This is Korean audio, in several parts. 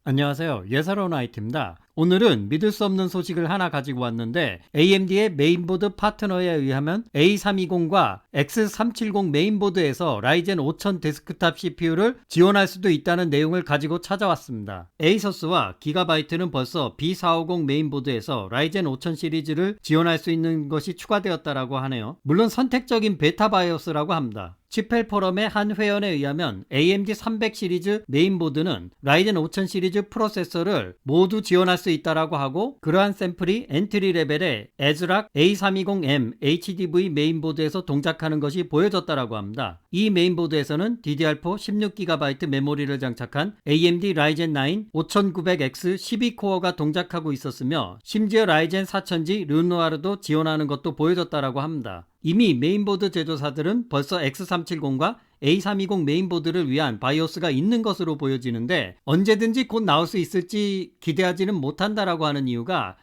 안녕하세요. 예사로운 IT입니다. 오늘은 믿을 수 없는 소식을 하나 가지고 왔는데 AMD의 메인보드 파트너에 의하면 A320과 X370 메인보드에서 라이젠 5000 데스크탑 CPU를 지원할 수도 있다는 내용을 가지고 찾아왔습니다. 에이서스와 기가바이트는 벌써 B450 메인보드에서 라이젠 5000 시리즈를 지원할 수 있는 것이 추가되었다고 하네요. 물론 선택적인 베타 바이오스라고 합니다. 치펠 포럼의 한 회원에 의하면 AMD 300 시리즈 메인보드는 라이젠 5000 시리즈 프로세서를 모두 지원할 수 있다라고 하고, 그러한 샘플이 엔트리 레벨의 에즈락 A320M HDV 메인보드에서 동작하는 것이 보여졌다라고 합니다. 이 메인보드에서는 DDR4 16GB 메모리를 장착한 AMD 라이젠 9 5900X 12코어가 동작하고 있었으며, 심지어 라이젠 4000G 르누아르도 지원하는 것도 보여졌다라고 합니다. 이미 메인보드 제조사들은 벌써 X370과 A320 메인보드를 위한 바이오스가 있는 것으로 보여지는데, 언제든지 곧 나올 수 있을지 기대하지는 못한다라고 하는 이유가,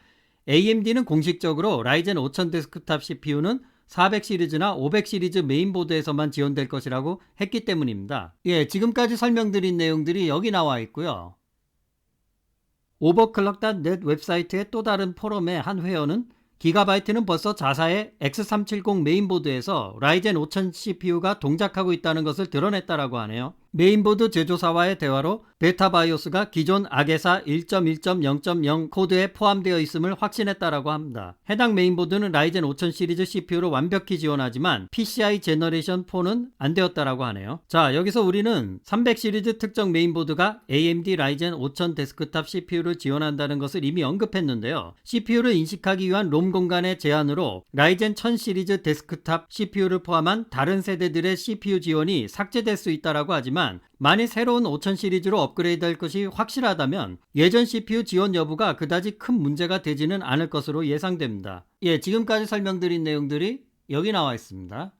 AMD는 공식적으로 라이젠 5000 데스크탑 CPU는 400 시리즈나 500 시리즈 메인보드에서만 지원될 것이라고 했기 때문입니다. 지금까지 설명드린 내용들이 여기 나와 있고요. overclock.net 웹사이트의 또 다른 포럼의 한 회원은 기가바이트는 벌써 자사의 X370 메인보드에서 라이젠 5000 CPU가 동작하고 있다는 것을 드러냈다라고 하네요. 메인보드 제조사와의 대화로 베타 바이오스가 기존 아게사 1.1.0.0 코드에 포함되어 있음을 확신했다라고 합니다. 해당 메인보드는 라이젠 5000 시리즈 CPU를 완벽히 지원하지만 PCI 제너레이션 4는 안 되었다라고 하네요. 자, 여기서 우리는 300 시리즈 특정 메인보드가 AMD 라이젠 5000 데스크탑 CPU를 지원한다는 것을 이미 언급했는데요. CPU를 인식하기 위한 롬 공간의 제한으로 라이젠 1000 시리즈 데스크탑 CPU를 포함한 다른 세대들의 CPU 지원이 삭제될 수 있다라고 하지만, 만일 새로운 5000 시리즈로 업그레이드할 것이 확실하다면 예전 CPU 지원 여부가 그다지 큰 문제가 되지는 않을 것으로 예상됩니다. 지금까지 설명드린 내용들이 여기 나와 있습니다.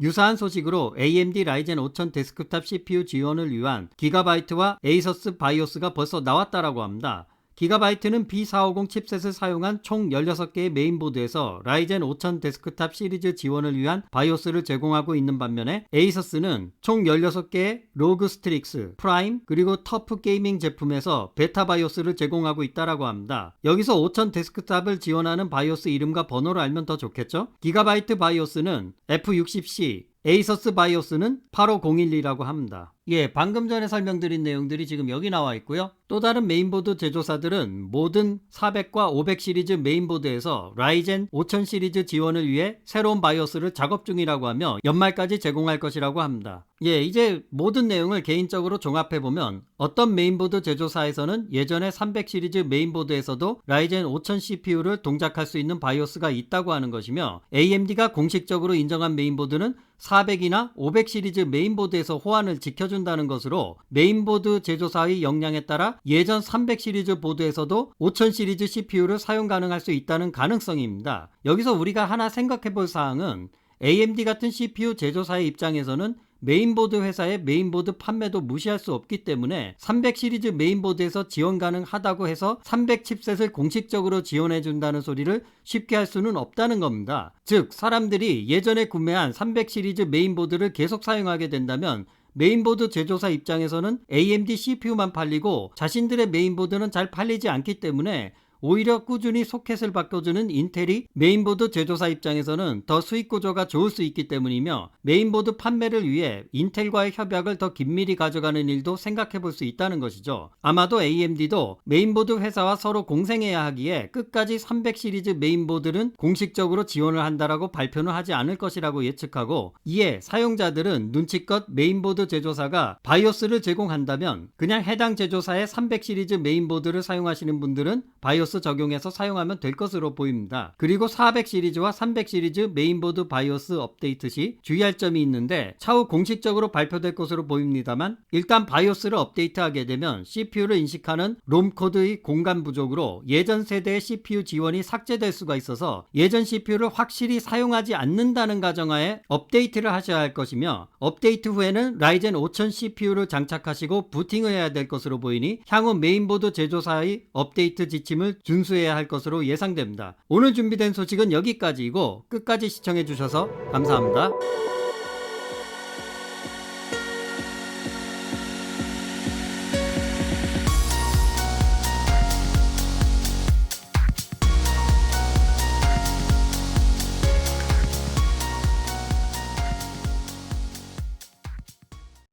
유사한 소식으로 AMD 라이젠 5000 데스크탑 CPU 지원을 위한 기가바이트와 에이서스 바이오스가 벌써 나왔다라고 합니다. 기가바이트는 B450 칩셋을 사용한 총 16개의 메인보드에서 라이젠 5000 데스크탑 시리즈 지원을 위한 바이오스를 제공하고 있는 반면에, 에이서스는 총 16개의 로그 스트릭스, 프라임, 그리고 터프 게이밍 제품에서 베타 바이오스를 제공하고 있다라고 합니다. 여기서 5000 데스크탑을 지원하는 바이오스 이름과 번호를 알면 더 좋겠죠? 기가바이트 바이오스는 F60C, 에이서스 바이오스는 85012라고 합니다. 방금 전에 설명드린 내용들이 지금 여기 나와 있고요. 또 다른 메인보드 제조사들은 모든 400과 500 시리즈 메인보드에서 라이젠 5000 시리즈 지원을 위해 새로운 바이오스를 작업 중이라고 하며 연말까지 제공할 것이라고 합니다. 이제 모든 내용을 개인적으로 종합해보면 어떤 메인보드 제조사에서는 예전에 300 시리즈 메인보드에서도 라이젠 5000 CPU를 동작할 수 있는 바이오스가 있다고 하는 것이며, AMD가 공식적으로 인정한 메인보드는 400이나 500 시리즈 메인보드에서 호환을 지켜준다는 것으로, 메인보드 제조사의 역량에 따라 예전 300 시리즈 보드에서도 5000 시리즈 CPU를 사용 가능할 수 있다는 가능성입니다. 여기서 우리가 하나 생각해볼 사항은, AMD 같은 CPU 제조사의 입장에서는 메인보드 회사의 메인보드 판매도 무시할 수 없기 때문에 300 시리즈 메인보드에서 지원 가능하다고 해서 300 칩셋을 공식적으로 지원해준다는 소리를 쉽게 할 수는 없다는 겁니다. 즉, 사람들이 예전에 구매한 300 시리즈 메인보드를 계속 사용하게 된다면 메인보드 제조사 입장에서는 AMD CPU만 팔리고 자신들의 메인보드는 잘 팔리지 않기 때문에, 오히려 꾸준히 소켓을 바꿔주는 인텔이 메인보드 제조사 입장에서는 더 수익 구조가 좋을 수 있기 때문이며, 메인보드 판매를 위해 인텔과의 협약을 더 긴밀히 가져가는 일도 생각해 볼 수 있다는 것이죠. 아마도 AMD도 메인보드 회사와 서로 공생해야 하기에 끝까지 300 시리즈 메인보드는 공식적으로 지원을 한다라고 발표는 하지 않을 것이라고 예측하고, 이에 사용자들은 눈치껏 메인보드 제조사가 바이오스를 제공한다면 그냥 해당 제조사의 300 시리즈 메인보드를 사용하시는 분들은 바이오스 적용해서 사용하면 될 것으로 보입니다. 그리고 400 시리즈와 300 시리즈 메인보드 바이오스 업데이트 시 주의할 점이 있는데, 차후 공식적으로 발표될 것으로 보입니다만, 일단 바이오스를 업데이트하게 되면 CPU를 인식하는 롬 코드의 공간 부족으로 예전 세대의 CPU 지원이 삭제될 수가 있어서 예전 CPU를 확실히 사용하지 않는다는 가정하에 업데이트를 하셔야 할 것이며, 업데이트 후에는 라이젠 5000 CPU를 장착하시고 부팅을 해야 될 것으로 보이니 향후 메인보드 제조사의 업데이트 지침을 준수해야 할 것으로 예상됩니다. 오늘 준비된 소식은 여기까지이고, 끝까지 시청해 주셔서 감사합니다.